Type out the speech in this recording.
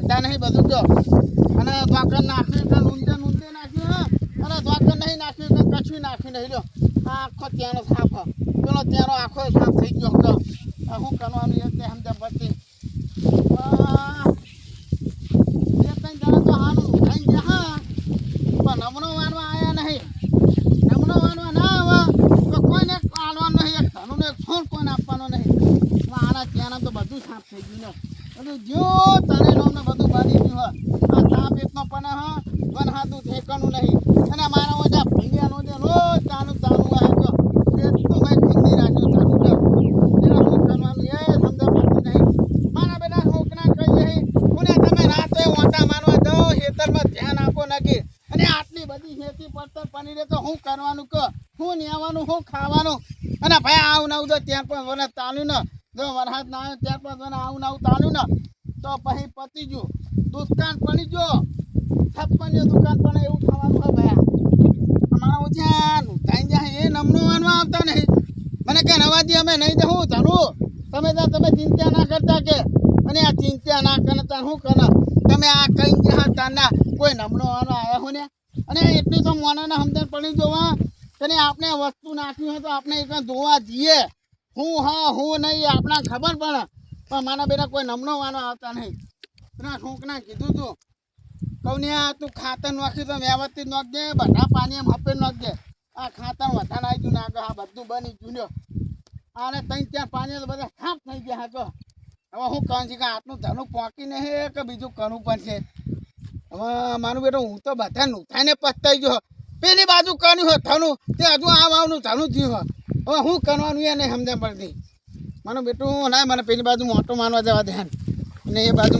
ધંધા નહીં બધું જો અને દ્વાકર નાખ્યું કે ઊંધે નાખ્યું અને દ્વાકર નહીં નાખ્યું કે કશું નાખ્યું નહીં લ્યો આ આખો ત્યાંનો સાફ પેલો ત્યાંનો આખો સાફ થઈ ગયો તો શું કરવાનું એ જ સમજ પડતી એ કંઈ જરા તો હારું થઈ ગયા હા પણ નમનો વાનવા આવ્યા નહીં નમનો વાનવા ના આવે તો કોઈને આલવાનું નહીં એક ધનુને એક ફોન કોઈને આપવાનો નહીં આના ત્યાંના તો બધું સાફ થઈ ગયું ને બધું જો તને ને બધું બાંધી ગયું હોય આ સાપ એકનો પણ હા વન હાથું ઠેકાણું નહીં અને મારા ઓજા ભૈયાનો જે રોજ તાનું આવે તો એટલું મેં ખીંદી રાખ્યું તાનું એને શું કરવાનું એ સમજ પડતું નહીં મારા બેટા હોકના કહીએ કોને તમે રાતે ઓટા મારવા જાઓ ખેતરમાં ધ્યાન આપો નાખી અને આટલી બધી ખેતી પડતર પડી રહે તો શું કરવાનું કહો શું નેવાનું શું ખાવાનું અને ભાઈ આવું આવું તો ત્યાં પણ મને તાલ્યું ને જો વરસાદ ના આવ્યો ત્યાર પછી મને આવું તાલ્યું ને તો પછી પતી ગયું દુકાન પડી ગયો છપ્પનની દુકાન પણ એવું ખાવાનું હોય ભાઈ અમારા ઓછા થઈ જાય એ નમનો વાનવા આવતા નહીં મને કે રવાજી અમે નહીં જવું ધરું તમે ચિંતા ના કરતા કે અને આ ચિંતા ના કરતા શું કરે તમે આ કઈ ગયા તાના કોઈ નમનો વાનવા આવ્યા હોય ને અને એટલી તો મોનાને સમજણ પડી જોવા અને આપણે વસ્તુ નાખી હોય તો આપણે એક જોવા જઈએ હું હા હું નહીં આપણા ખબર પડે પણ મારા બેટા કોઈ નમનો વાનવા આવતા નહીં ના છોકરા કીધું તું કહું તું ખાતર નાખ્યું તો વ્યવસ્થિત નાખજે બધા પાણી એમ હપે નાખજે આ ખાતર વધારે આવી ગયું નાખો આ બધું બની ગયું આને ત્રણ ચાર પાણી તો બધા સાફ થઈ ગયા હા હવે હું કહું છું કે આટલું ધનું પોકી નહીં કે બીજું કરવું પડશે હવે મારું બેટું હું તો બધા નુથાઈને પસ્તાઈ ગયો પેલી બાજુ કર્યું હોય ધનું તે હજુ આવવાનું ધનું થયું હોય હવે હું કરવાનું એ નહીં સમજણ પડતી મારું બેટું ના મને પેલી બાજુ મોટો માનવા જવા ધ્યાન અને એ બાજુ